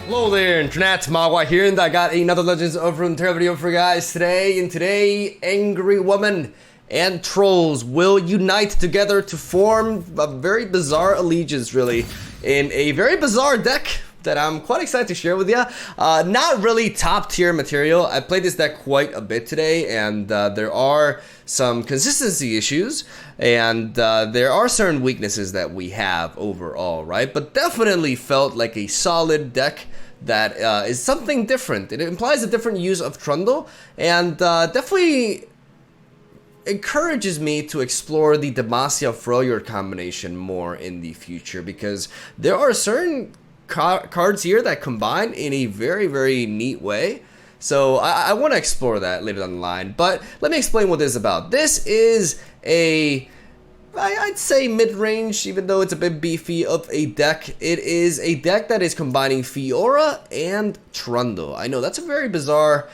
Hello there, Internet. MegaMogwai here, and I got another Legends of Runeterra video for you guys today. And today, angry women and trolls will unite together to form a very bizarre allegiance, really, in a very bizarre deck that I'm quite excited to share with you. Not really top tier material. I played this deck quite a bit today, and there are some consistency issues, and there are certain weaknesses that we have overall, right? But definitely felt like a solid deck that is something different. It implies a different use of Trundle, and definitely encourages me to explore the Demacia Freljord combination more in the future, because there are certain cards here that combine in a very, very neat way. So I want to explore that later down the line. But let me explain what this is about. This is I'd say mid-range, even though it's a bit beefy, of a deck. It is a deck that is combining Fiora and Trundle. I know that's a very bizarre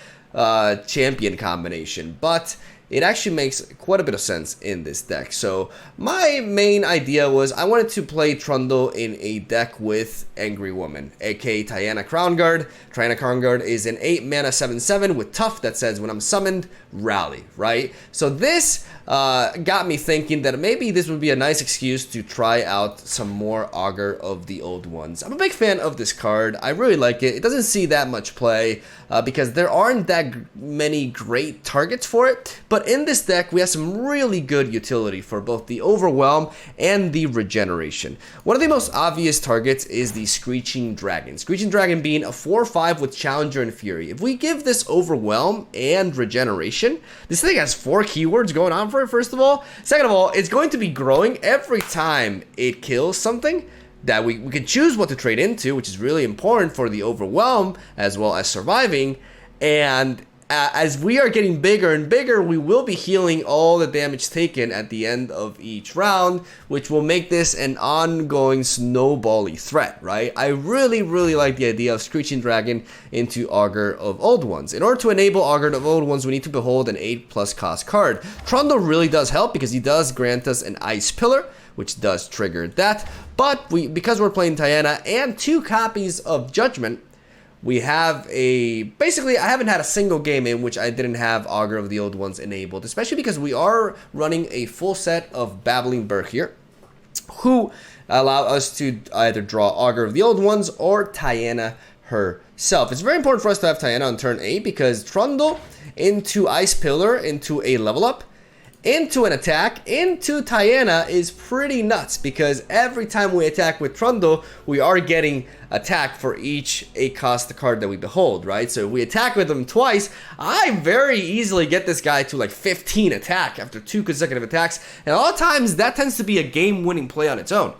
champion combination, but it actually makes quite a bit of sense in this deck. So my main idea was I wanted to play Trundle in a deck with Angry Woman, aka Tiana Crownguard. Tiana Crownguard is an 8-mana 7/7 with Tough that says when I'm summoned, rally, right? So this got me thinking that maybe this would be a nice excuse to try out some more Augur of the Old Ones. I'm a big fan of this card. I really like it. It doesn't see that much play because there aren't that many great targets for it. But in this deck, we have some really good utility for both the Overwhelm and the Regeneration. One of the most obvious targets is the Screeching Dragon. Screeching Dragon being a 4/5 with Challenger and Fury. If we give this Overwhelm and Regeneration, this thing has 4 keywords going on for it, first of all. Second of all, it's going to be growing every time it kills something that we can choose what to trade into, which is really important for the Overwhelm as well as surviving. And as we are getting bigger and bigger, we will be healing all the damage taken at the end of each round, which will make this an ongoing snowbally threat, right? I really, really like the idea of Screeching Dragon into Augur of Old Ones. In order to enable Augur of Old Ones, we need to behold an 8+ cost card. Trundle really does help because he does grant us an Ice Pillar, which does trigger that. But because we're playing Tiana and 2 copies of Judgment, we have basically, I haven't had a single game in which I didn't have Augur of the Old Ones enabled, especially because we are running a full set of Babbling Burg here, who allow us to either draw Augur of the Old Ones or Tiana herself. It's very important for us to have Tiana on turn 8 because Trundle into Ice Pillar, into a level up, into an attack, into Tiana is pretty nuts, because every time we attack with Trundle, we are getting attack for each 8 cost card that we behold, right? So if we attack with him twice, I very easily get this guy to like 15 attack after 2 consecutive attacks, and a lot of times that tends to be a game-winning play on its own.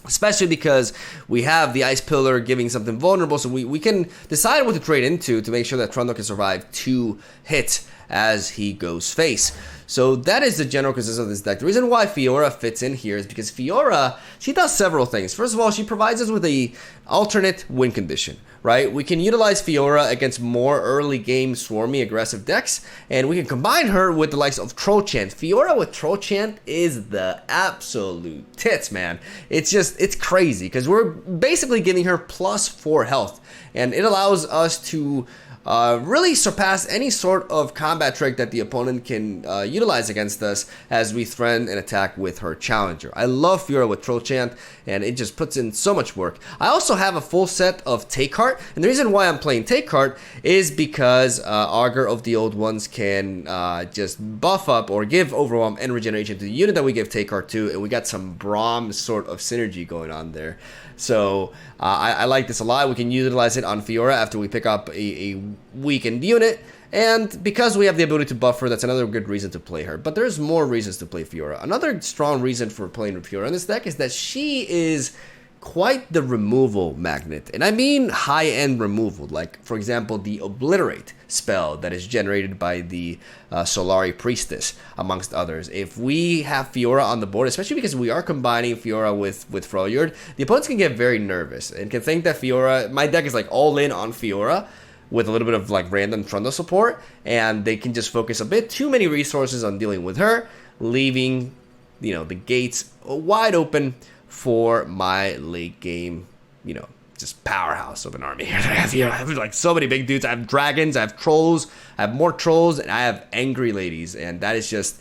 Especially because we have the Ice Pillar giving something vulnerable, so we can decide what to trade into to make sure that Trundle can survive 2 hits as he goes face. So that is the general consensus of this deck. The reason why Fiora fits in here is because Fiora, she does several things. First of all, she provides us with a alternate win condition, right? We can utilize Fiora against more early game swarmy aggressive decks, and we can combine her with the likes of Troll Chant. Fiora with Troll Chant is the absolute tits, man. It's crazy because we're basically giving her +4 health, and it allows us to really surpass any sort of combat trick that the opponent can utilize against us as we threaten an attack with her Challenger. I love Fiora with Troll Chant, and it just puts in so much work. I also have a full set of Take Heart, and the reason why I'm playing Take Heart is because Augur of the Old Ones can just buff up or give Overwhelm and Regeneration to the unit that we give Take Heart to, and we got some Braum sort of synergy going on there. So I like this a lot. We can utilize it on Fiora after we pick up a weakened unit, and because we have the ability to buffer, that's another good reason to play her. But there's more reasons to play Fiora. Another strong reason for playing Fiora in this deck is that she is quite the removal magnet, and I mean high-end removal, like for example the Obliterate spell that is generated by the Solari Priestess, amongst others. If we have Fiora on the board, especially because we are combining Fiora with Freljord, the opponents can get very nervous and can think that Fiora, my deck is like all in on Fiora with a little bit of like random Trundle support, and they can just focus a bit too many resources on dealing with her, leaving, you know, the gates wide open for my late game, you know, just powerhouse of an army here. I have like so many big dudes. I have dragons, I have trolls, I have more trolls, and I have angry ladies, and that is just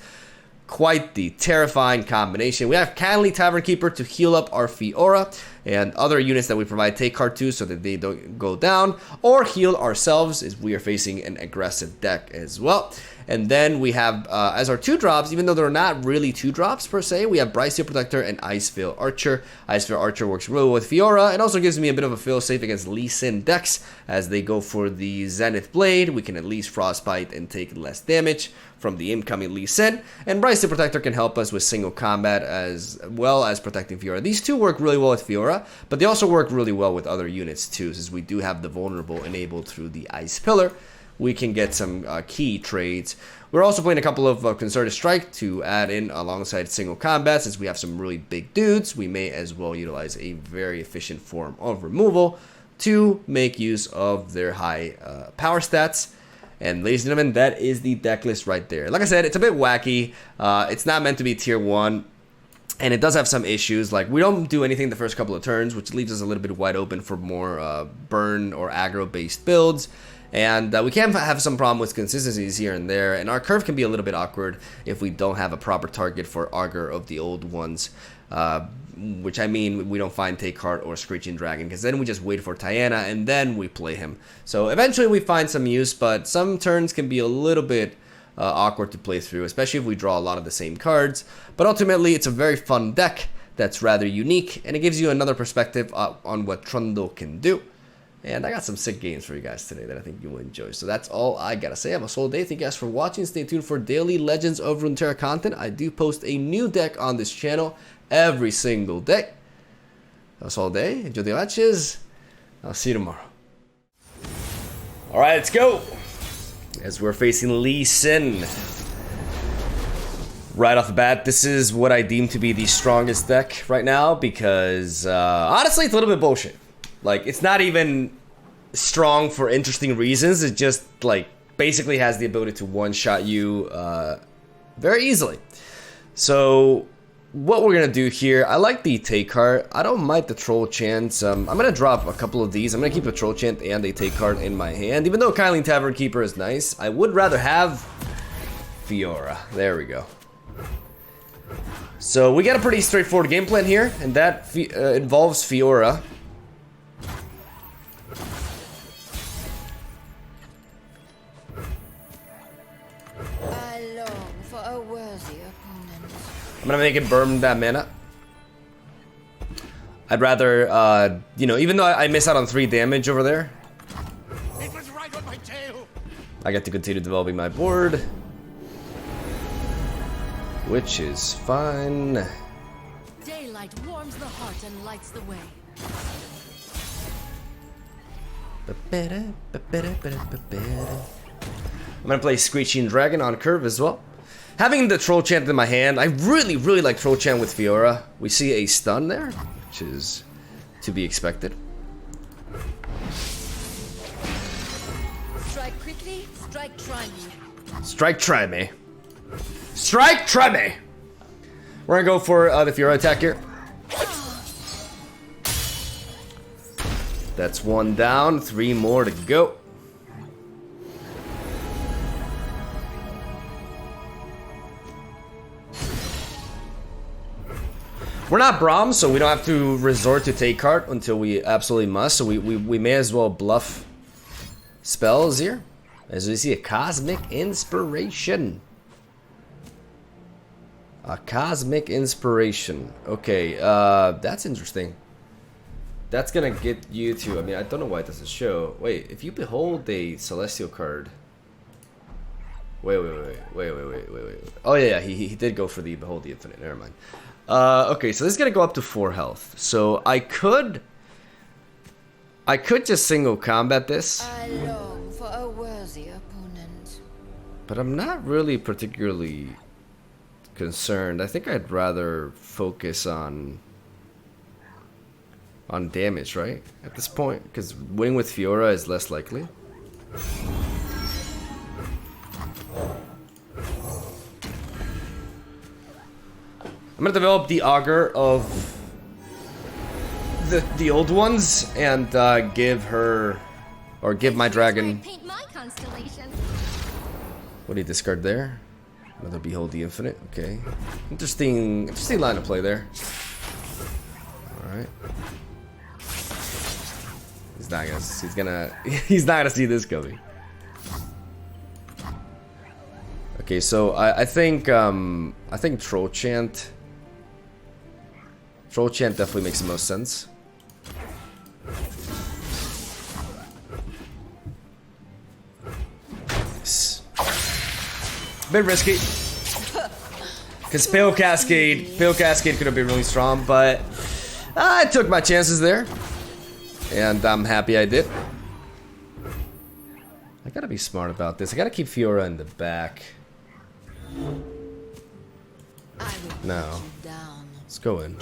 quite the terrifying combination. We have Canley Tavern Keeper to heal up our Fiora and other units that we provide take card to so that they don't go down, or heal ourselves as we are facing an aggressive deck as well. And then we have, as our 2-drops, even though they're not really 2-drops per se, we have Brightsteel Protector and Iceveil Archer. Iceveil Archer works really well with Fiora, and also gives me a bit of a feel-safe against Lee Sin decks. As they go for the Zenith Blade, we can at least Frostbite and take less damage from the incoming Lee Sin. And Brightsteel Protector can help us with single combat as well as protecting Fiora. These two work really well with Fiora, but they also work really well with other units too, since we do have the Vulnerable enabled through the Ice Pillar. We can get some key trades. We're also playing a couple of Concerted Strike to add in alongside single combat. Since we have some really big dudes, we may as well utilize a very efficient form of removal to make use of their high power stats. And ladies and gentlemen, that is the deck list right there. Like I said, it's a bit wacky. It's not meant to be tier 1. And it does have some issues, like we don't do anything the first couple of turns, which leaves us a little bit wide open for more burn or aggro-based builds. And we can have some problem with consistencies here and there, and our curve can be a little bit awkward if we don't have a proper target for Augur of the old ones. Which I mean, we don't find Take Heart or Screeching Dragon, because then we just wait for Tiana and then we play him. So eventually we find some use, but some turns can be a little bit awkward to play through, especially if we draw a lot of the same cards. But ultimately, it's a very fun deck that's rather unique, and it gives you another perspective on what Trundle can do. And I got some sick games for you guys today that I think you will enjoy. So that's all I gotta say. Have a solid day. Thank you guys for watching. Stay tuned for daily Legends of Runeterra content. I do post a new deck on this channel every single day. That's all day. Enjoy the matches. I'll see you tomorrow. Alright, let's go. As we're facing Lee Sin. Right off the bat, this is what I deem to be the strongest deck right now, because honestly, it's a little bit bullshit. Like, it's not even strong for interesting reasons. It just, like, basically has the ability to one-shot you very easily. So, what we're going to do here, I like the Take card. I don't mind the Troll Chant. I'm going to drop a couple of these. I'm going to keep a Troll Chant and a Take card in my hand. Even though Kylie Tavern Keeper is nice, I would rather have Fiora. There we go. So, we got a pretty straightforward game plan here, and that involves Fiora. I'm gonna make it burn that mana. I'd rather, you know, even though I miss out on 3 damage over there, it was right on my tail. I get to continue developing my board, which is fine. Daylight warms the heart and lights the way. I'm gonna play Screeching Dragon on curve as well. Having the Troll Chant in my hand, I really like Troll Chant with Fiora. We see a stun there, which is to be expected. Strike quickly, strike try me. Strike try me. Strike try me! We're gonna go for the Fiora attack here. That's 1 down, 3 more to go. We're not Braum, so we don't have to resort to Take card until we absolutely must. So we may as well bluff spells here. As we see a Cosmic Inspiration. A Cosmic Inspiration. Okay, that's interesting. That's gonna get you to, I mean, I don't know why it doesn't show. Wait, if you behold a Celestial card. Wait. Oh yeah, he did go for the Behold the Infinite, never mind. Okay, so this is gonna go up to 4 health. So I could just single combat this. I long for a worthy opponent. But I'm not really particularly concerned. I think I'd rather focus on damage, right? At this point, because winning with Fiora is less likely. I'm gonna develop the Augur of the old ones and give her, or give my dragon. Paint my constellation. What do you discard there? Another Behold the Infinite. Okay, interesting line of play there. All right. He's not gonna see this coming. Okay, so I think Troll Chant definitely makes the most sense. Bit risky. Because Pale Cascade could have been really strong, but I took my chances there. And I'm happy I did. I gotta be smart about this. I gotta keep Fiora in the back. No. Let's go in.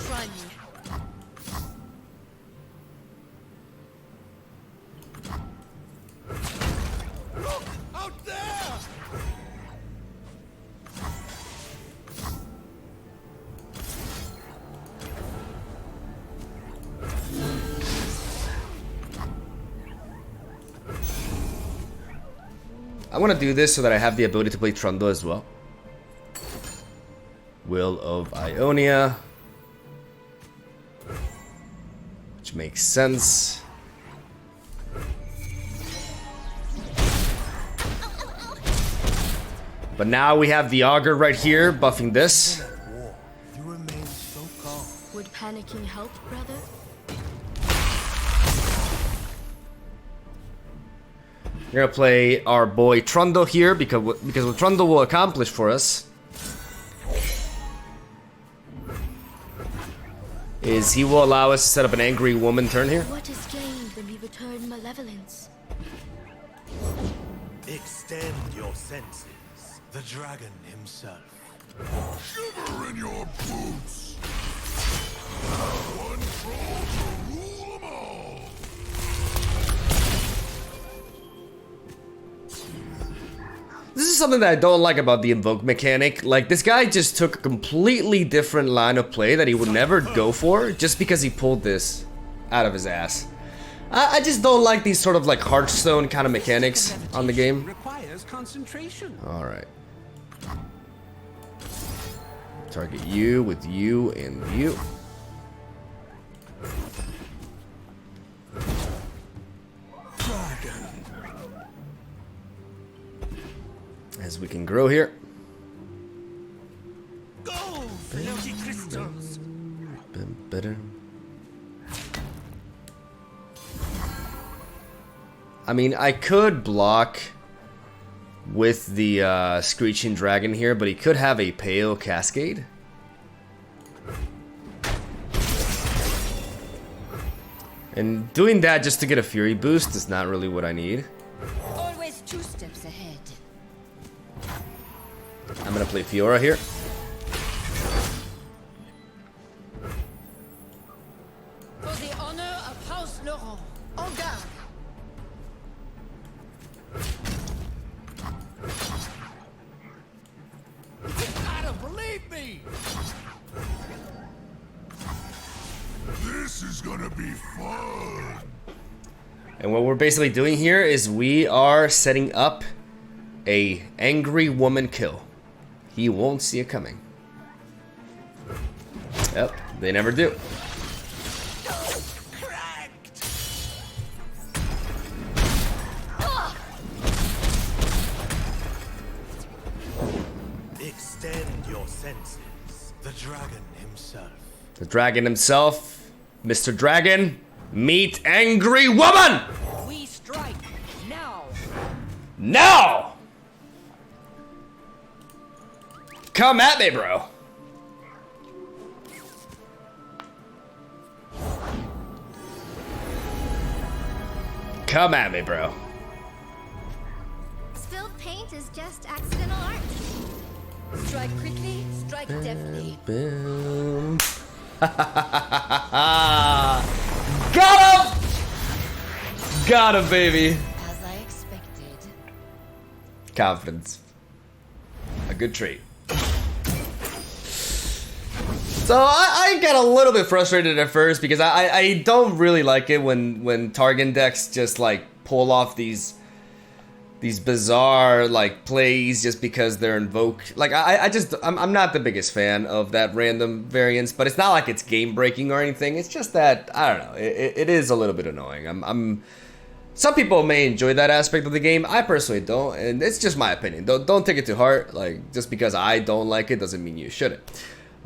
Look out there! I want to do this so that I have the ability to play Trundle as well. Will of Ionia. Which makes sense. But now we have the Augur right here, buffing this. You remain so calm. Would panicking help, brother? We're gonna play our boy Trundle here because what Trundle will accomplish for us is he will allow us to set up an angry woman turn here. What is gained when we return malevolence? Extend your senses. The dragon himself. Shiver in your boots! One troll to rule them all! This is something that I don't like about the invoke mechanic. Like, this guy just took a completely different line of play that he would never go for just because he pulled this out of his ass. I just don't like these sort of like Hearthstone kind of mechanics on the game. Requires concentration. Alright. Target you with you and you. As we can grow here. Go, floaty crystals. Better. I mean, I could block with the Screeching Dragon here, but he could have a Pale Cascade. And doing that just to get a Fury boost is not really what I need. Always 2 steps ahead. I'm gonna play Fiora here. For the honor of House Laurent. En garde. You gotta believe me! This is gonna be fun! And what we're basically doing here is we are setting up a angry woman kill. He won't see it coming. Yep, they never do. Cracked! Extend your senses. The dragon himself. The dragon himself, Mr. Dragon, meet angry woman! We strike now. Now! Come at me, bro. Come at me, bro. Spilled paint is just accidental art. Strike quickly, strike deftly. Boom. Got him! Got him, baby. As I expected. Confidence. A good trait. So I got a little bit frustrated at first because I don't really like it when Target decks just like pull off these bizarre like plays just because they're invoked. Like I'm not the biggest fan of that random variance, but it's not like it's game breaking or anything. It's just that I don't know. It is a little bit annoying. Some people may enjoy that aspect of the game. I personally don't, and it's just my opinion. Don't take it to heart. Like just because I don't like it doesn't mean you shouldn't.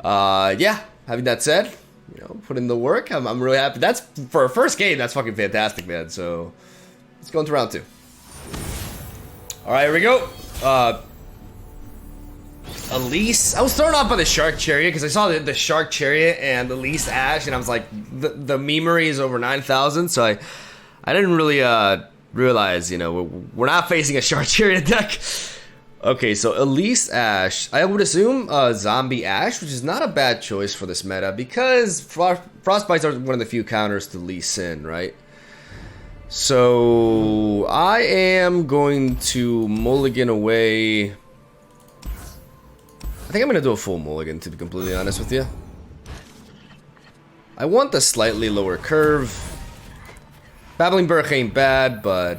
Yeah. Having that said, you know, put in the work. I'm really happy. That's for a first game. That's fucking fantastic, man. So let's go into round 2. All right, here we go. Elise. I was thrown off by the Shark Chariot because I saw the Shark Chariot and Elise Ashe, and I was like, the memery is over 9,000. So I didn't really realize, you know, we're not facing a Shark Chariot deck. Okay, so Elise Ashe. I would assume Zombie Ashe, which is not a bad choice for this meta because Frostbites are one of the few counters to Lee Sin, right? So I am going to mulligan away. I think I'm going to do a full mulligan, to be completely honest with you. I want the slightly lower curve. Babbling Burk ain't bad, but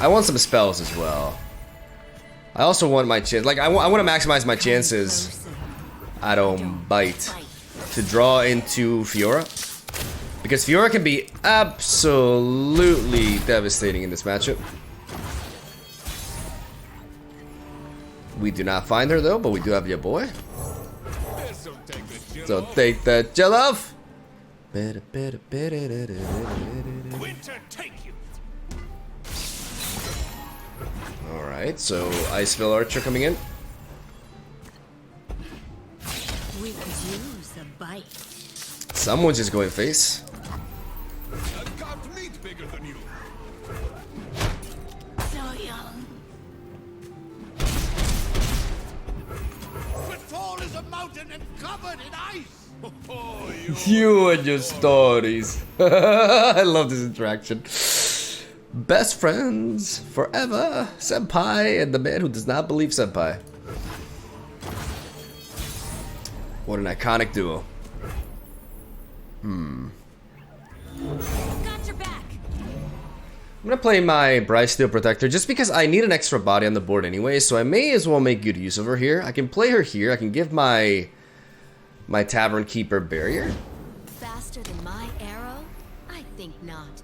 I want some spells as well. I also want my chance, like I want to maximize my chances. I don't bite to draw into Fiora, because Fiora can be absolutely devastating in this matchup. We do not find her though, but we do have your boy. So take that, Jellove. Winter, take you. Alright, so Iceville Archer coming in. We could use a bite. Someone's just going face. A carved meat bigger than you. So young. Footfall is a mountain and covered in ice. Oh, You and your stories. I love this interaction. Best friends forever. Senpai and the man who does not believe Senpai. What an iconic duo. Got your back. I'm gonna play my Bryce Steel Protector just because I need an extra body on the board anyway, so I may as well make good use of her here. I can play her here. I can give my Tavern Keeper barrier. Faster than my arrow? I think not.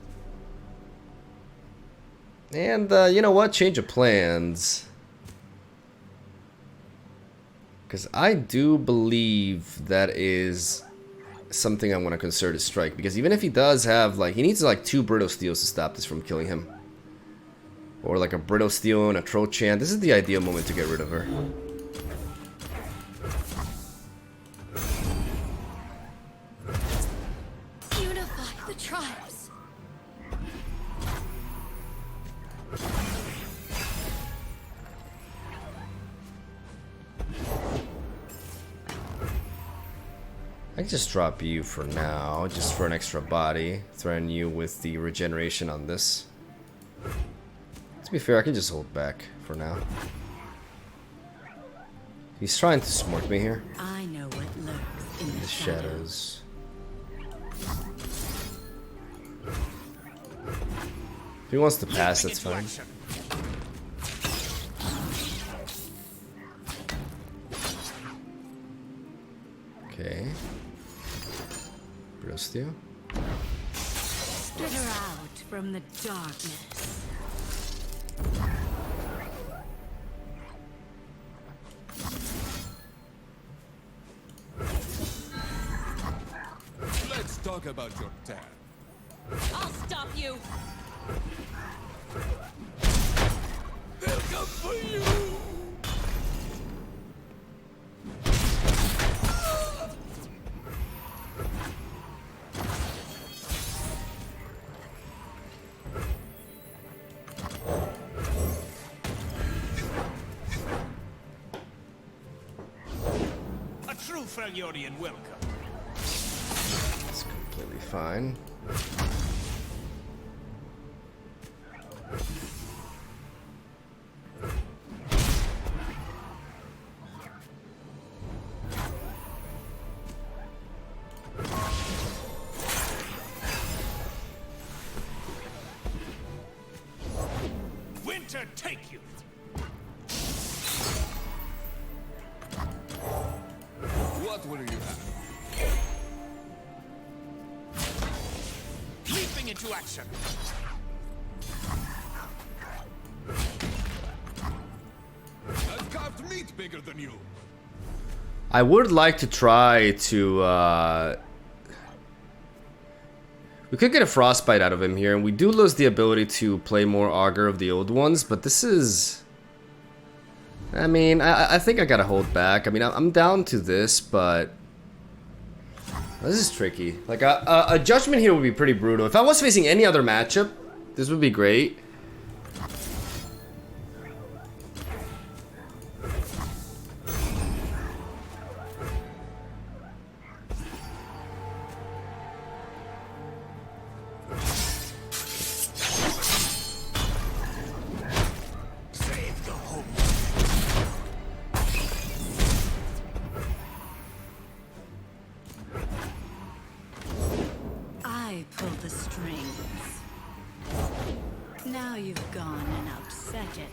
And, you know what? Change of plans. Because I do believe that is something I want to consider to strike. Because even if he does have, like, he needs, like, 2 Brittle Steels to stop this from killing him. Or, like, a Brittle Steel and a Troll-Chant. This is the ideal moment to get rid of her. Unify the tribes. I can just drop you for now, just for an extra body. Threaten you with the regeneration on this. To be fair, I can just hold back for now. He's trying to smork me here. I know what lurks in The shadows. If he wants to pass, that's fine. Okay. Brittle Steel. Get her out from the darkness. Let's talk about your dad. I'll stop you. They'll come for you. A true Freljordian welcome. It's completely fine. make you. What will you have? Leaping into action. I've carved meat bigger than you. I would like to try to, we could get a frostbite out of him here, and we do lose the ability to play more Augur of the old ones, but this is... I mean, I think I gotta hold back. I mean, I'm down to this, but... This is tricky. Like, a Judgment here would be pretty brutal. If I was facing any other matchup, this would be great. I pull the strings. Now you've gone and upset it.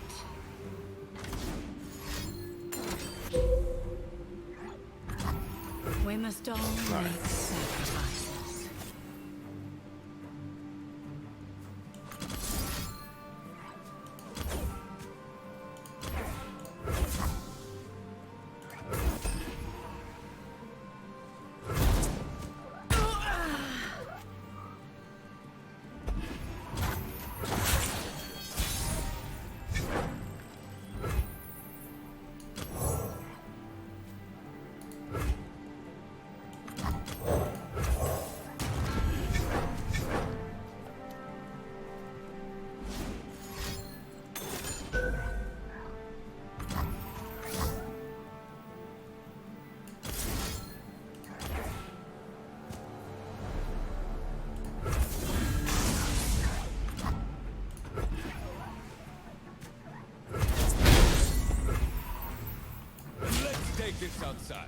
We must all make sacrifices. Let's take this outside.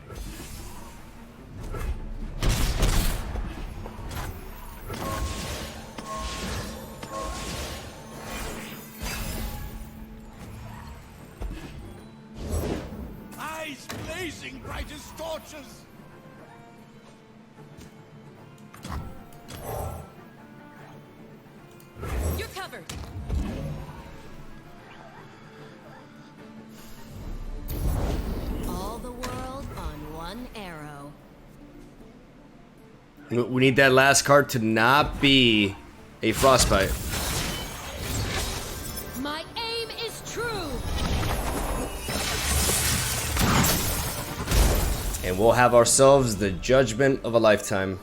Eyes blazing bright as torches. You're covered. All the world on one arrow. We need that last card to not be a frostbite. My aim is true. And we'll have ourselves the judgment of a lifetime.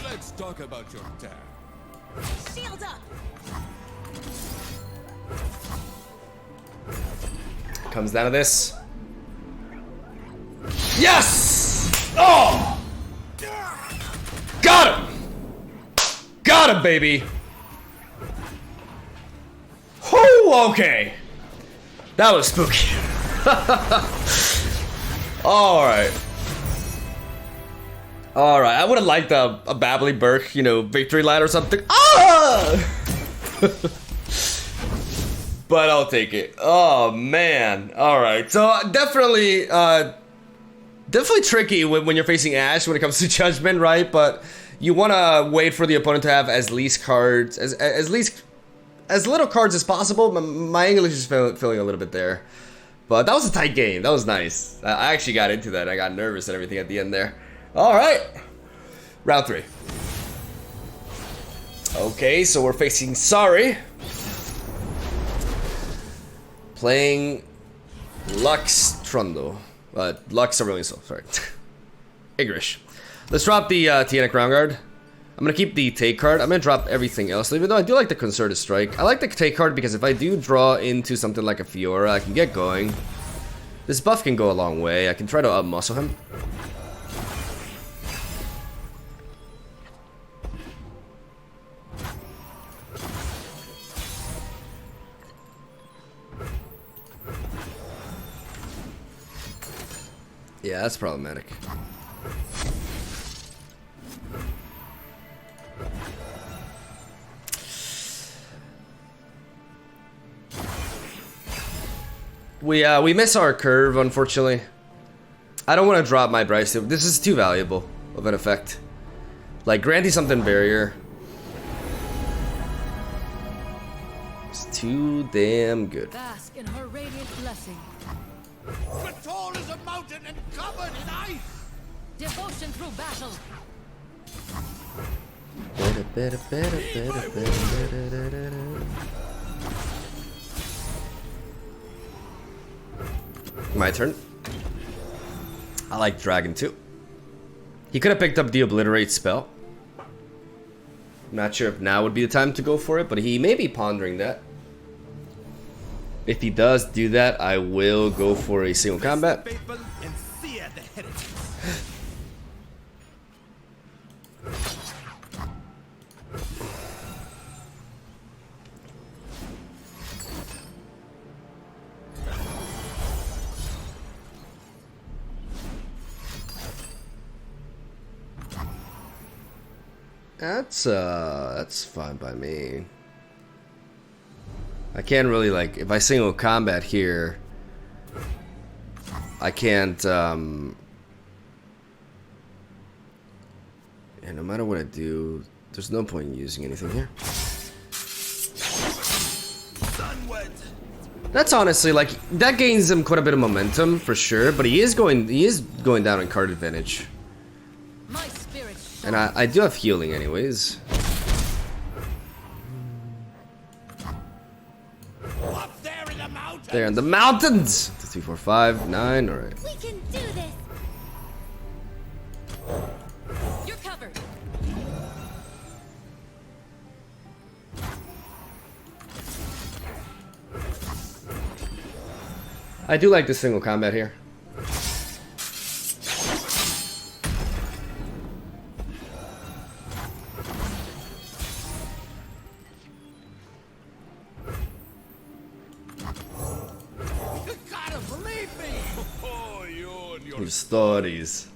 Let's talk about your dad. Shield up. Comes down to this. Yes! Oh! Got him! Got him, baby! Whoo, okay. That was spooky. Alright. Alright, I would have liked a Babbly Burke, you know, victory line or something. Ah! But I'll take it. Oh, man. Alright, so definitely, definitely tricky when you're facing Ashe when it comes to Judgment, right? But you want to wait for the opponent to have as least cards, as little cards as possible. My English is feeling a little bit there. But that was a tight game. That was nice. I actually got into that. I got nervous and everything at the end there. Alright. Round 3. Okay, so we're facing Sorry. Playing Lux Trundle. Lux Aurelian Soul, sorry. English. Let's drop the Tiana Crown Guard. I'm gonna keep the take card. I'm gonna drop everything else, even though I do like the Concerted Strike. I like the take card because if I do draw into something like a Fiora, I can get going. This buff can go a long way. I can try to up-muscle him. Yeah, that's problematic. We miss our curve, unfortunately. I don't want to drop my Bryce. This is too valuable of an effect. Like, granting something barrier. It's too damn good. Bask in her radiant blessing. But tall as a mountain and covered in ice. Devotion through battle. My turn. I like Dragon too. He could have picked up the Obliterate spell. I'm not sure if now would be the time to go for it, but he may be pondering that. If he does do that, I will go for a single combat. Faithful and sear the heretics. That's fine by me. I can't really, like, if I single combat here, I can't, and no matter what I do, there's no point in using anything here. That's honestly, like, that gains him quite a bit of momentum for sure, but he is going down in card advantage. My spirit. And I do have healing anyways. Up there in the mountains. There in the mountains! 2, 3, 4, 5, 9, alright. We can do this. You're covered. I do like the single combat here. You gotta believe me. Oh, you and your Your stories.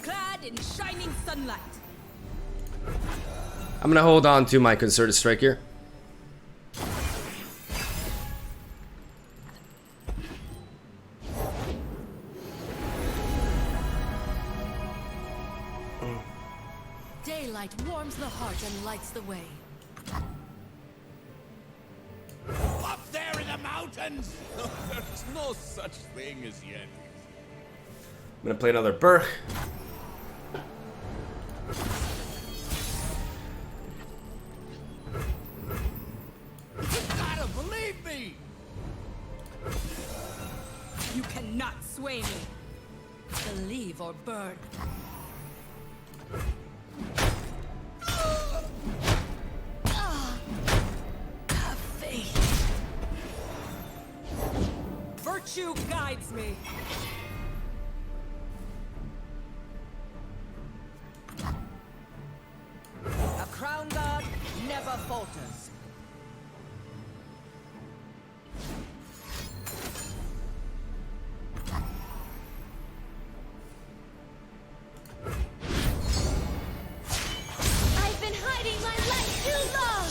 Clad in shining sunlight. I'm gonna hold on to my concerted strike here. Daylight warms the heart and lights the way. Up there in the mountains. There's no such thing as yet. I'm gonna play another Burr. You gotta believe me. You cannot sway me. Believe or burn. Have faith. Virtue guides me. A crown guard never falters. I've been hiding my light too long.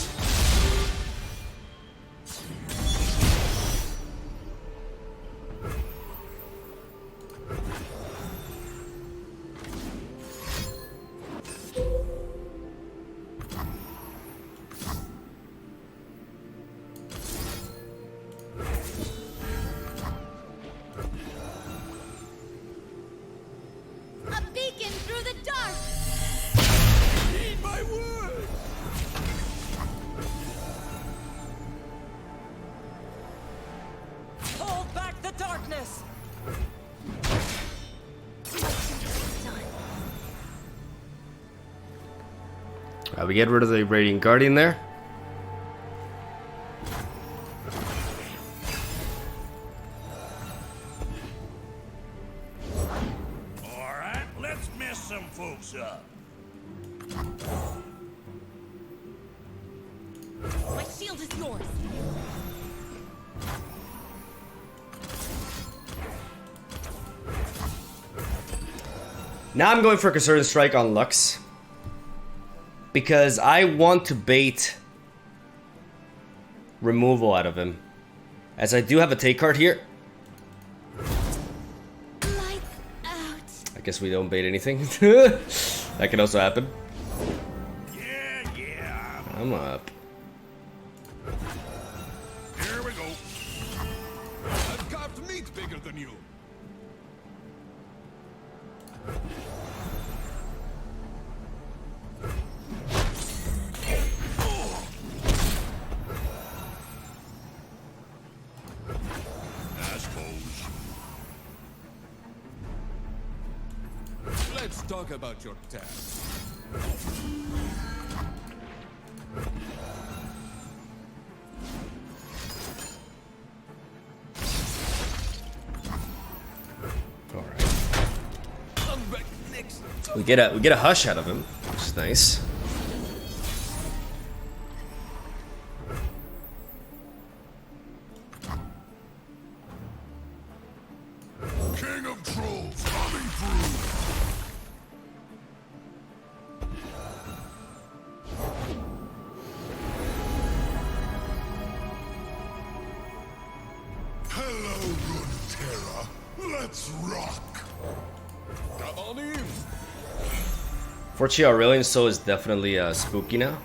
A beacon through the dark. Heed my word. Hold back the darkness. We get rid of the Radiant Guardian there. All right, let's mess some folks up. My shield is yours. Now I'm going for a concerted strike on Lux. Because I want to bait removal out of him. As I do have a take card here. Lights out. I guess we don't bait anything. That can also happen. Yeah. I'm up. Here we go. I've carved meat bigger than you. Ashe pose. Let's talk about your task. All right. We get a hush out of him, which is nice. King of trolls coming through. Hello, Runeterra. Let's rock. Come on in. Fortunately, Aurelian's soul is definitely spooky now.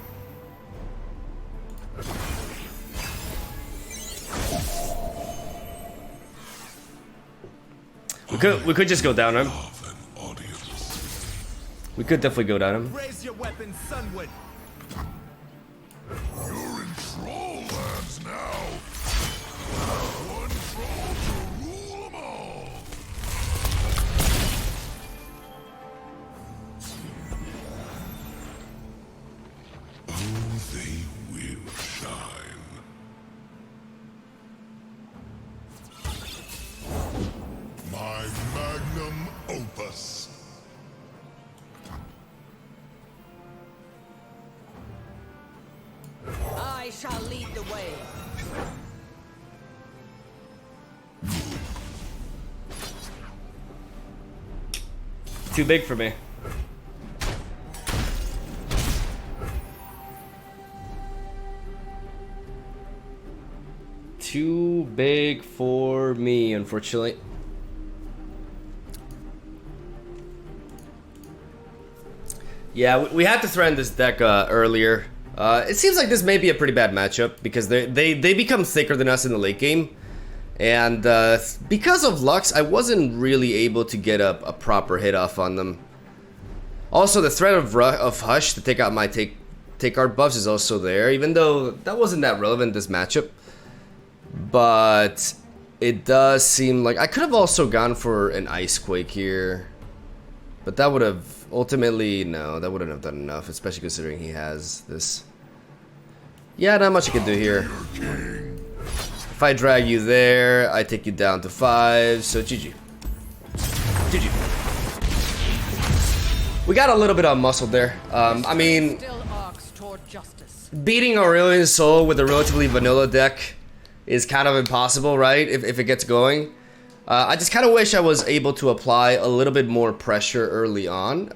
We could just go down him. Of an audience. We could definitely go down him. Raise your weapon, Sunwood. You're in troll lands now. One troll to rule them all. Oh, they will shine. My magnum opus. I shall lead the way. Too big for me. Too big for me, unfortunately. Yeah, we had to threaten this deck earlier. It seems like this may be a pretty bad matchup because they become thicker than us in the late game. And because of Lux, I wasn't really able to get a proper hit off on them. Also, the threat of Hush to take out my take card buffs is also there, even though that wasn't that relevant this matchup. But it does seem like I could have also gone for an Ice Quake here. But that would have ultimately, no, that wouldn't have done enough, especially considering he has this. Yeah, not much I can do here. If I drag you there, I take you down to 5, so GG. GG. We got a little bit of muscle there. I mean, Still arcs toward justice. beating Aurelian's Soul with a relatively vanilla deck is kind of impossible, right? If it gets going. I just kind of wish I was able to apply a little bit more pressure early on.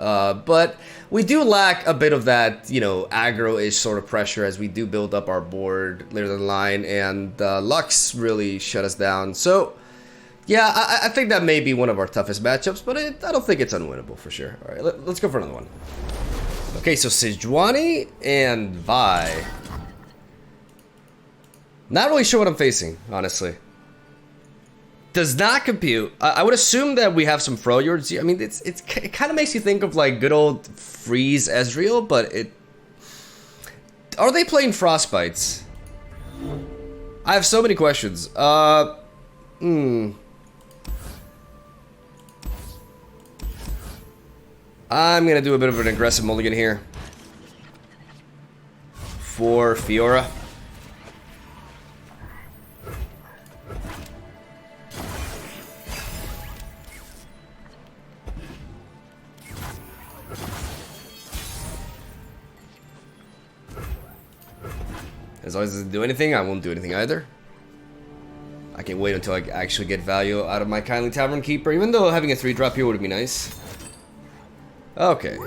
But we do lack a bit of that, you know, aggro-ish sort of pressure as we do build up our board later down the line. And Lux really shut us down. So, yeah, I think that may be one of our toughest matchups. But I don't think it's unwinnable for sure. All right, let's go for another one. Okay, so Sejuani and Vi. Not really sure what I'm facing, honestly. Does not compute. I would assume that we have some Freljords. I mean, it kind of makes you think of like good old Freeze Ezreal, but it. Are they playing Frostbites? I have so many questions. I'm gonna do a bit of an aggressive mulligan here for Fiora. As long as it doesn't do anything, I won't do anything either. I can wait until I actually get value out of my Kindly Tavern Keeper, even though having a 3-drop here would be nice. Okay.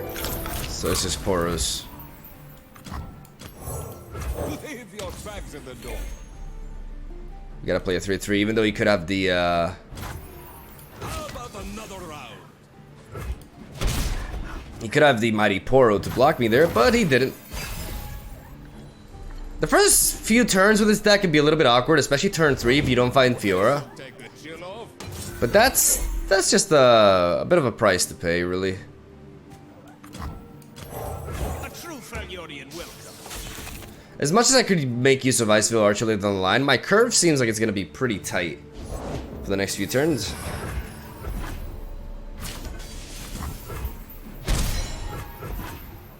So it's just Poros. Leave your bags in the door. We gotta play a 3-3, even though he could have the How about another round? he could have the Mighty Poro to block me there, but he didn't. The first few turns with this deck can be a little bit awkward, especially turn 3 if you don't find Fiora. Take the chill off. But that's just a bit of a price to pay, really. A true Freljordian welcome. As much as I could make use of Iceville Archer later down the line, my curve seems like it's gonna be pretty tight for the next few turns.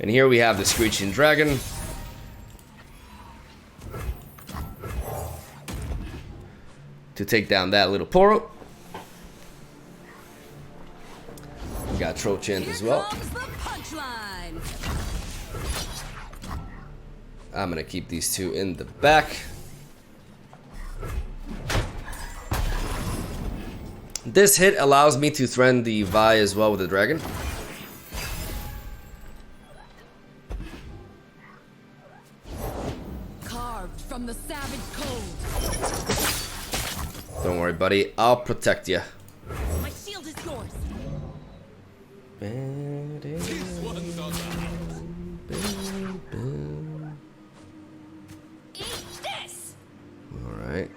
And here we have the Screeching Dragon. To take down that little Poro. We got Trochant as well. Comes the punchline. I'm gonna keep these two in the back. This hit allows me to threaten the Vi as well with the dragon. Carved from the savage cold. Don't worry, buddy. I'll protect you. My shield is yours. This one's on the Eat this. All right.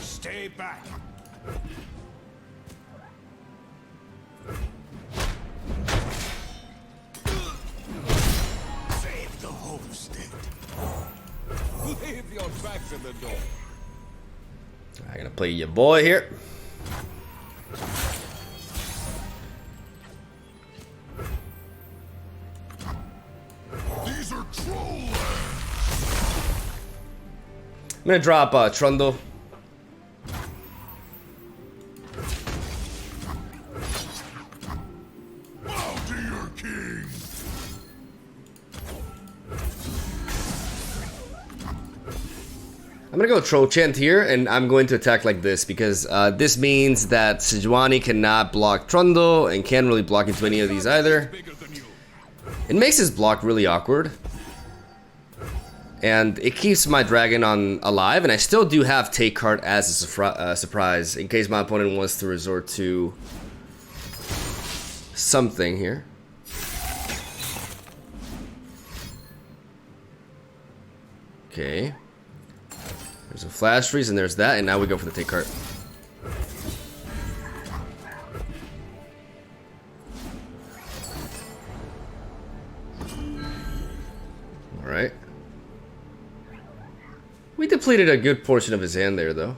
Stay back. Save the homestead. Leave your backs in the door. I'm gonna play your boy here. These are troll lands. I'm gonna drop Trundle. Bow to your king. I'm gonna go Trochant here, and I'm going to attack like this because this means that Sejuani cannot block Trundle and can't really block into any of these either. Bigger than you. It makes his block really awkward. And it keeps my dragon on alive, and I still do have Take Card as a surprise in case my opponent wants to resort to something here. Okay. There's a Flash Freeze, and there's that, and now we go for the Take Card. Alright. We depleted a good portion of his hand there, though.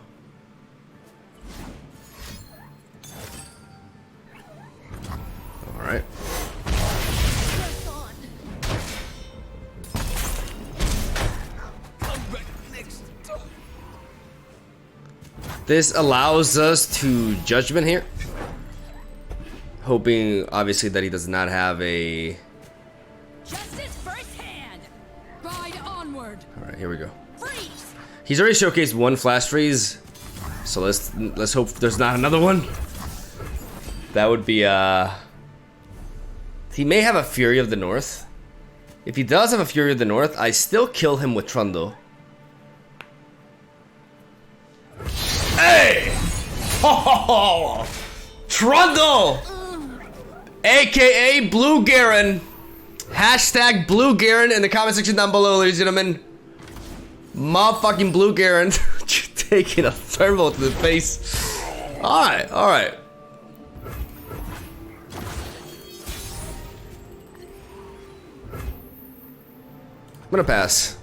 Alright. Press on. Come back next time. This allows us to Judgment here. Hoping, obviously, that he does not have a... Justice firsthand. Ride onward. Alright, here we go. Freeze. He's already showcased one Flash Freeze, so let's hope there's not another one. That would be he may have a Fury of the North. If he does have a Fury of the North, I still kill him with Trundle. Hey! Oh, Trundle! AKA Blue Garen. Hashtag Blue Garen in the comment section down below, ladies and gentlemen. Motherfucking Blue Garen taking a thermal to the face. Alright, alright. I'm gonna pass.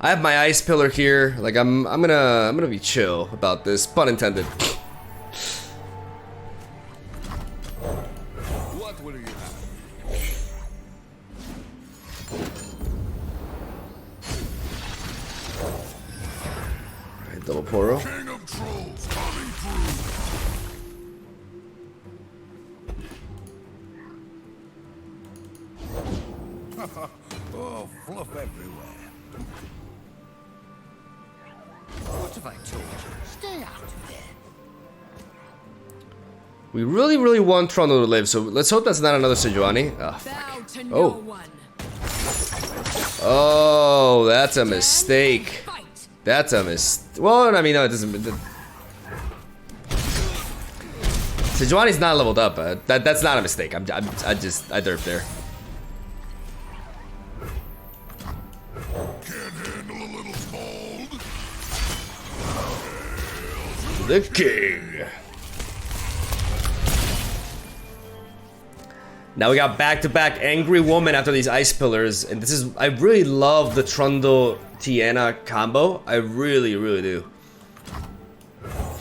I have my Ice Pillar here. Like I'm gonna be chill about this, pun intended. What will you have? Alright, double Poro. King of trolls coming through. Oh, fluff everywhere. What have I told you? Stay out of there. We really want Trundle to live, so let's hope that's not another Sejuani. Ah, Bow to Oh. no one. Oh, that's a mistake. That's a mistake. Well, I mean, no, it doesn't. Sejuani's not leveled up. That's not a mistake. I derped there. Can't handle a little mold. The king. Now we got back-to-back Angry Woman after these Ice Pillars, and this is, I really love the Trundle Tiana combo. I really, really do.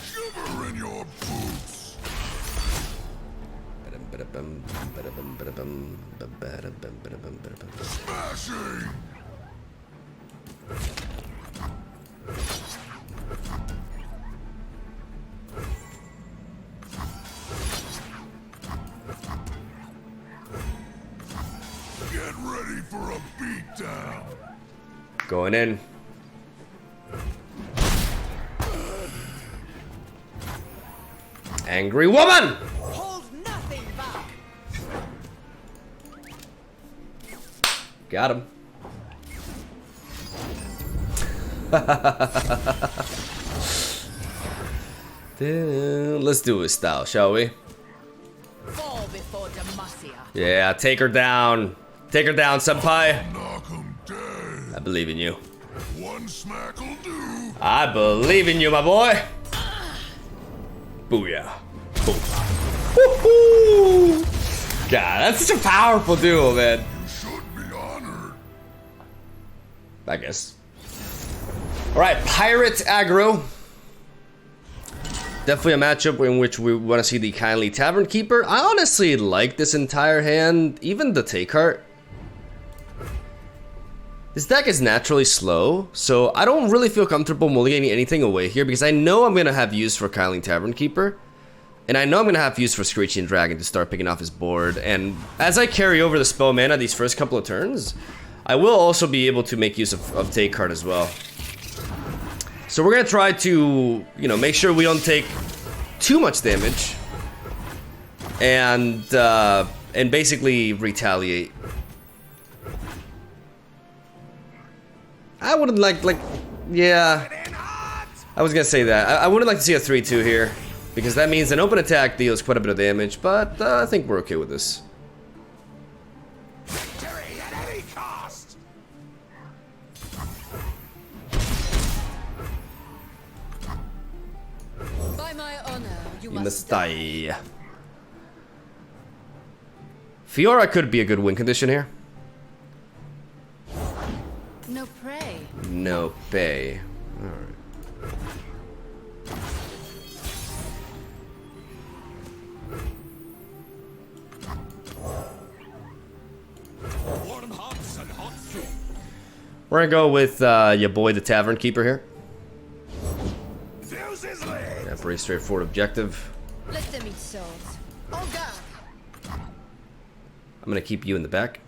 Shiver in your boots. Smashing. Get ready for a beatdown. Going in. Angry Woman! Hold nothing back. Got him. Let's do his style, shall we? Fall before Demacia. Yeah, take her down. Take her down, senpai. Knock 'em dead. I believe in you. One smack'll do. I believe in you, my boy. Booyah. Boom. Woohoo! God, that's such a powerful duo, man. You should be honored. I guess. Alright, Pirate Aggro. Definitely a matchup in which we want to see the Kindly Tavern Keeper. I honestly like this entire hand, even the Take Heart. This deck is naturally slow, so I don't really feel comfortable mulliganing anything away here because I know I'm going to have use for Kindly Tavern Keeper. And I know I'm going to have use for Screeching Dragon to start picking off his board. And as I carry over the spell mana these first couple of turns, I will also be able to make use of Take Heart as well. So we're going to try to, you know, make sure we don't take too much damage. And basically retaliate. I wouldn't yeah. I was gonna say that. I wouldn't like to see a 3-2 here. Because that means an open attack deals quite a bit of damage, but I think we're okay with this. Victory at any cost! By my honor, you You must must die. Fiora could be a good win condition here. no prey. No pay. Alright. Warm hearts and hot soup. We're gonna go with your boy the Tavern Keeper here. Fuse is lit! Yeah, pretty straightforward objective. Let them eat swords. Oh God! I'm gonna keep you in the back.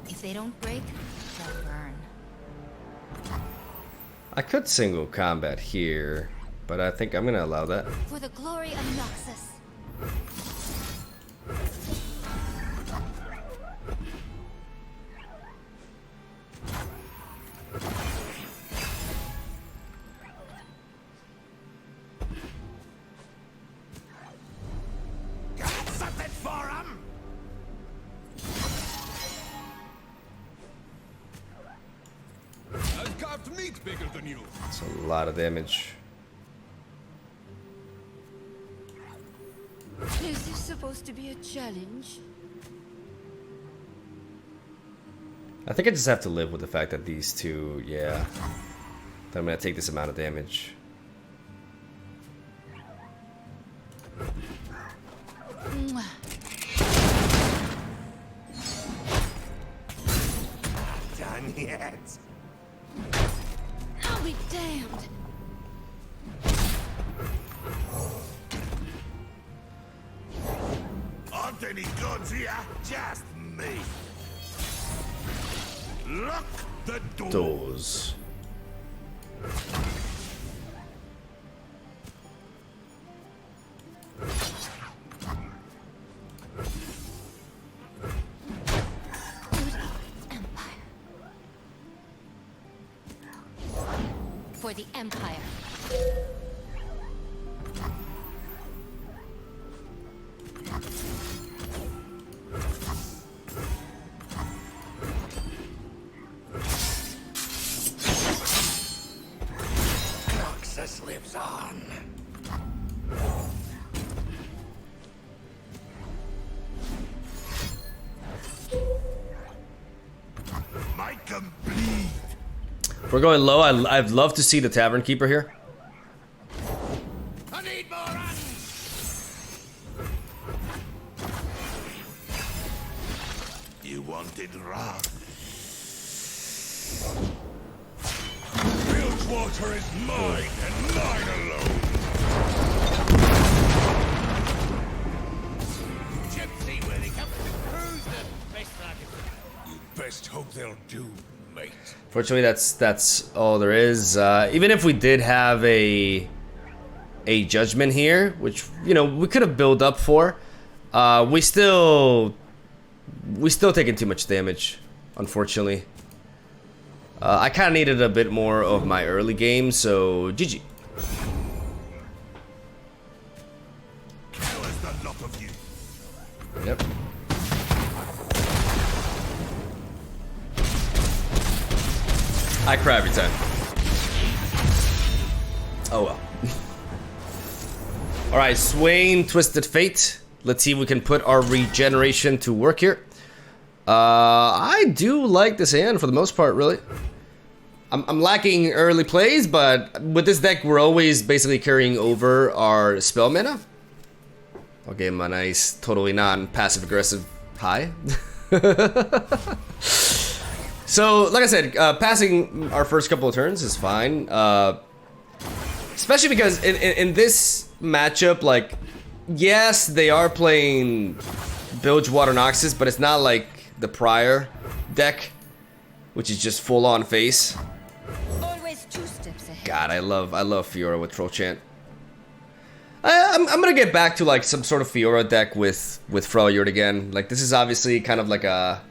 If they don't break, they'll burn. I could single combat here, but I think I'm gonna allow that. For the glory of Noxus. Got something for him! I've carved meat bigger than you. It's a lot of damage. Is this supposed to be a challenge? I think I just have to live with the fact that these two, yeah, that I'm gonna take this amount of damage. Mwah. Done yet? I'll be damned. Aren't any guns here? Just me. Lock the door. Doors. for the Empire. Roxas lives on. Might come bleed. If we're going low, I'd love to see the Tavern Keeper here. I need more hands. You wanted rock. Bilgewater is mine and mine alone. Gypsy, where they come to cruise them. You best hope they'll do, mate. Fortunately, that's all there is. Even if we did have a judgment here, which, you know, we could have built up for, we still taking too much damage, unfortunately. I kind of needed a bit more of my early game, so GG. Hell is the lot of you. Yep. I cry every time. Oh well. Alright, Swain, Twisted Fate. Let's see if we can put our regeneration to work here. I do like this hand for the most part, really. I'm lacking early plays, but with this deck, we're always basically carrying over our spell mana. I'll give him a nice, totally non-passive aggressive high. So, like I said, passing our first couple of turns is fine. Especially because in this matchup, like, yes, they are playing Bilgewater Noxus, but it's not like the prior deck, which is just full-on face. Always 2 steps ahead. God, I love Fiora with Troll Chant. I'm gonna get back to like some sort of Fiora deck with Freljord again. Like, this is obviously kind of like a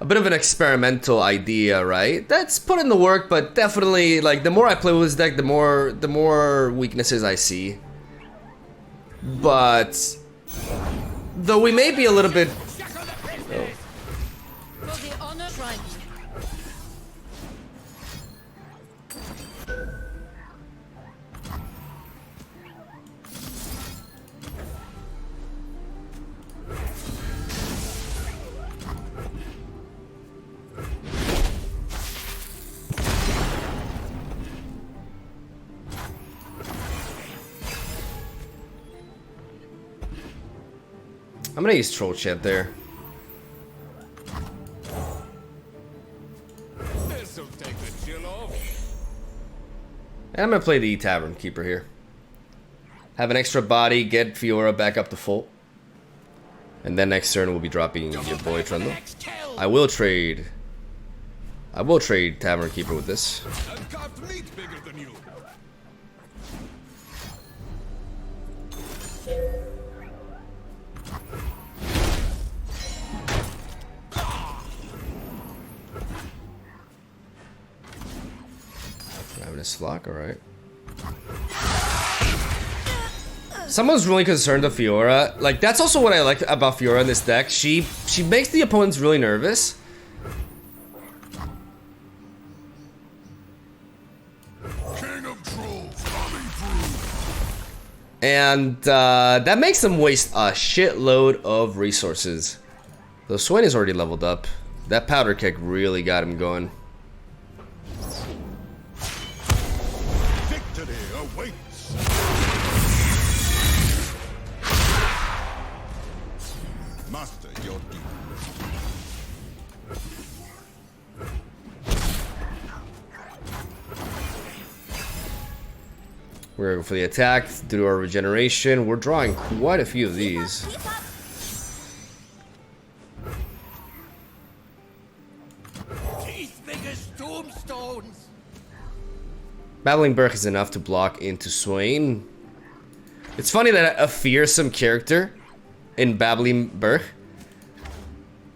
bit of an experimental idea, right? That's put in the work, but definitely, like, the more I play with this deck, the more weaknesses I see. But though we may be a little bit. Oh. For the honor, Trundle. I'm gonna use Troll Chant there. This'll take the chill off. And I'm gonna play the Tavern Keeper here. Have an extra body, get Fiora back up to full. And then next turn we'll be dropping your boy Trundle. I will trade Tavern Keeper with this. I've got meat bigger than you. Having a Slock, alright. Someone's really concerned of Fiora. Like, that's also what I like about Fiora in this deck. She makes the opponents really nervous. King of trolls coming through. And that makes them waste a shitload of resources. Though Swain is already leveled up. That powder keg really got him going. Victory awaits. Master your duty. We're going for the attack, do our regeneration. We're drawing quite a few of these. Teeth big as tombstones. Battling Burke is enough to block into Swain. It's funny that a fearsome character in Babbling Burke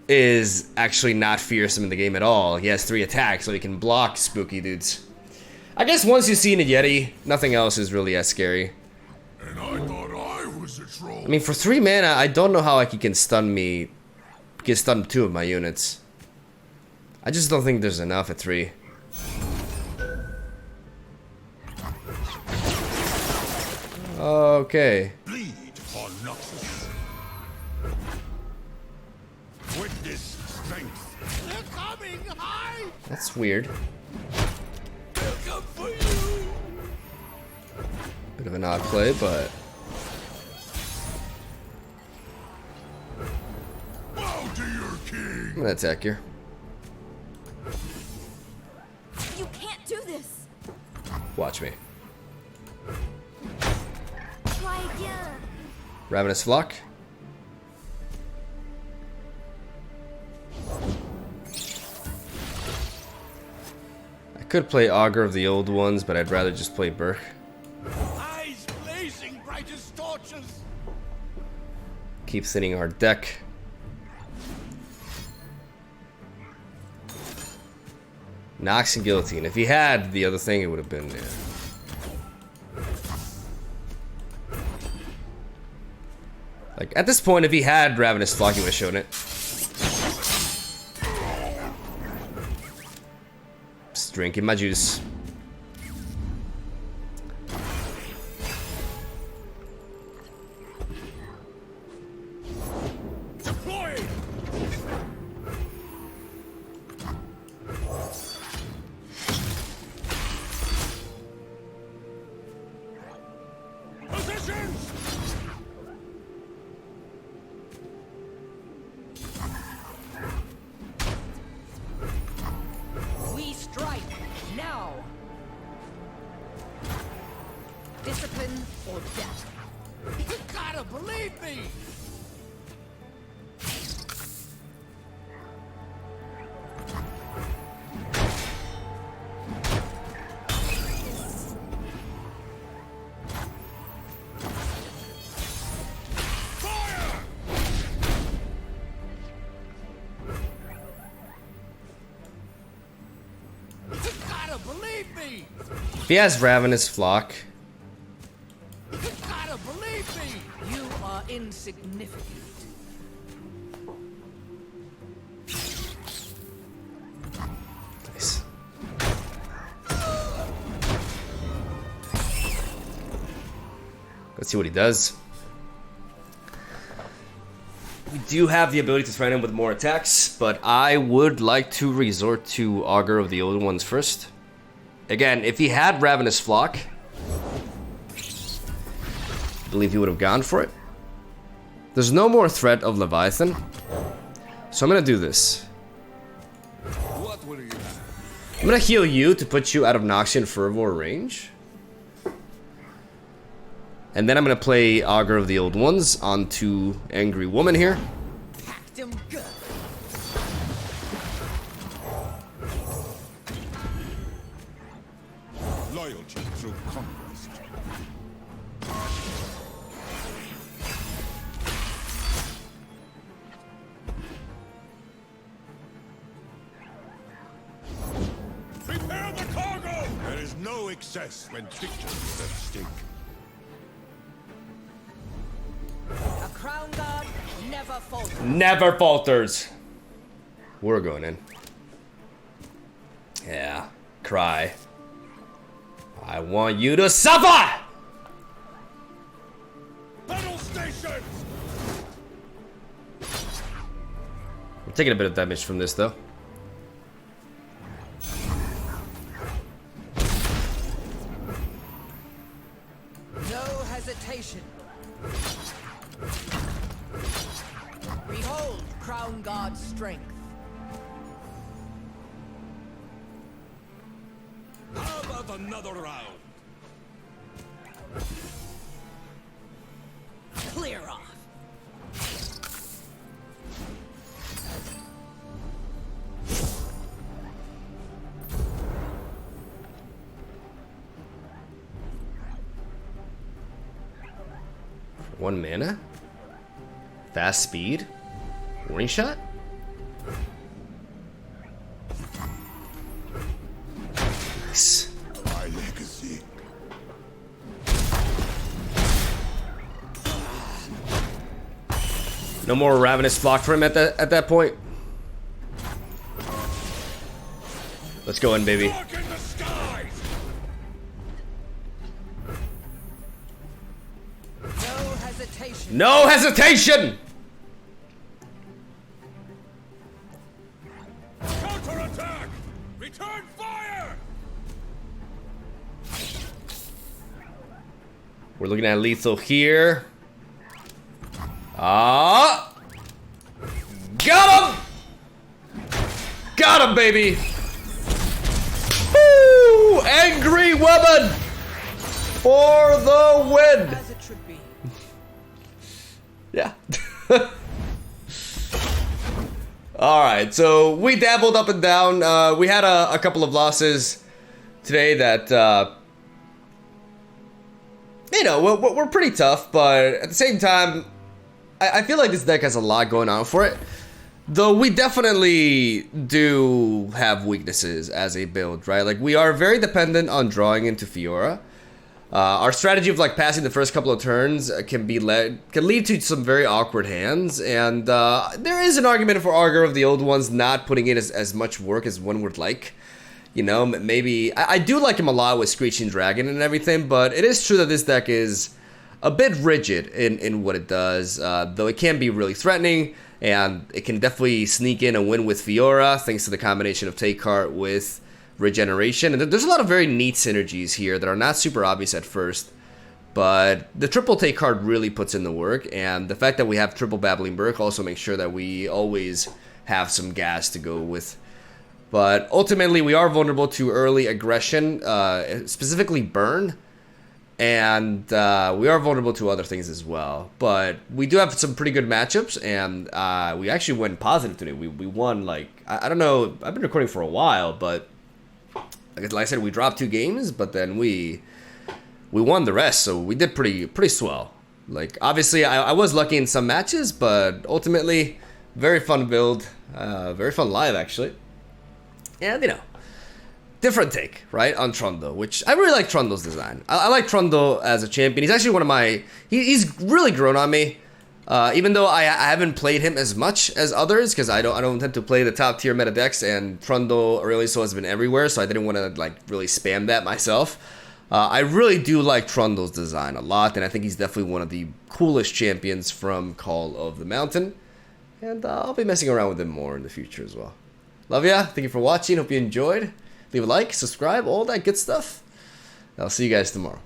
is actually not fearsome in the game at all. He has 3 attacks, so he can block spooky dudes. I guess once you've seen a Yeti, nothing else is really as scary. And I thought I was a troll. I mean, for 3 mana, I don't know how he can stun me. He can stun 2 of my units. I just don't think there's enough at 3. Okay. Bleed for Noxus. Witness strength. They're coming high. That's weird. They'll come for you. Bit of an odd play, but... Bow to your king. I'm gonna attack here. You can't do this. Watch me. Try again. Ravenous Flock. I could play Augur of the Old Ones, but I'd rather just play Burke. Eyes blazing bright as torches. Keep thinning our deck. Nox and Guillotine. If he had the other thing, it would have been... Like, at this point, if he had Ravenous Flock, he would have shown it. Just drinking my juice. Deploy. Positions. We strike now. Discipline or death. You gotta believe me. Fire! You gotta believe me. If he has Ravenous Flock, You gotta believe me. You are insignificant. nice. Let's see what he does. We do have the ability to threaten him with more attacks, but I would like to resort to Augur of the Old Ones first. Again, if he had Ravenous Flock, I believe he would have gone for it. There's no more threat of Leviathan, so I'm gonna do this. What will you have? I'm gonna heal you to put you out of Noxian Fervor range. And then I'm gonna play Augur of the Old Ones onto Angry Woman here. Packed him good. Loyalty through conquest. Prepare the cargo. There is no excess when victory is at stake. A crown guard never falters. Never falters. We're going in. Yeah, cry. I want you to suffer! Battle stations. I'm taking a bit of damage from this though. No hesitation. Behold, crown guard's strength. How about another round? Clear off. One mana. Fast speed. Warning shot. Nice. My No more Ravenous Flock for him at that point. Let's go in, baby. Look in the skies! No hesitation. No hesitation! Counterattack! Return fire! We're looking at lethal here. Ah! Got him! Got him, baby! Woo! Angry woman! For the win! As it should be. Yeah. Alright, so we dabbled up and down. We had a couple of losses today that, you know, we're pretty tough, but at the same time, I feel like this deck has a lot going on for it. Though we definitely do have weaknesses as a build, right? Like, we are very dependent on drawing into Fiora. Our strategy of like passing the first couple of turns can lead to some very awkward hands, and there is an argument for Aggro of the old ones not putting in as much work as one would like. You know, maybe I do like him a lot with Screeching Dragon and everything, but it is true that this deck is a bit rigid in what it does, though it can be really threatening, and it can definitely sneak in and win with Fiora thanks to the combination of Take Heart with Regeneration. And there's a lot of very neat synergies here that are not super obvious at first, but the triple Take Heart really puts in the work, and the fact that we have triple Babbling Brook also makes sure that we always have some gas to go with. But ultimately, we are vulnerable to early aggression, specifically burn, and we are vulnerable to other things as well. But we do have some pretty good matchups, and we actually went positive today. We won, like, I don't know, I've been recording for a while, but like I said, we dropped 2 games, but then we won the rest, so we did pretty swell. Like, obviously, I was lucky in some matches, but ultimately, very fun build, very fun live, actually. And, you know, different take, right, on Trundle, which I really like Trundle's design. I like Trundle as a champion. He's actually one of my... He's really grown on me, even though I haven't played him as much as others, because I don't tend to play the top tier meta decks, and Trundle really so has been everywhere, so I didn't want to, like, really spam that myself. I really do like Trundle's design a lot, and I think he's definitely one of the coolest champions from Call of the Mountain, and I'll be messing around with him more in the future as well. Love ya. Thank you for watching. Hope you enjoyed. Leave a like, subscribe, all that good stuff. I'll see you guys tomorrow.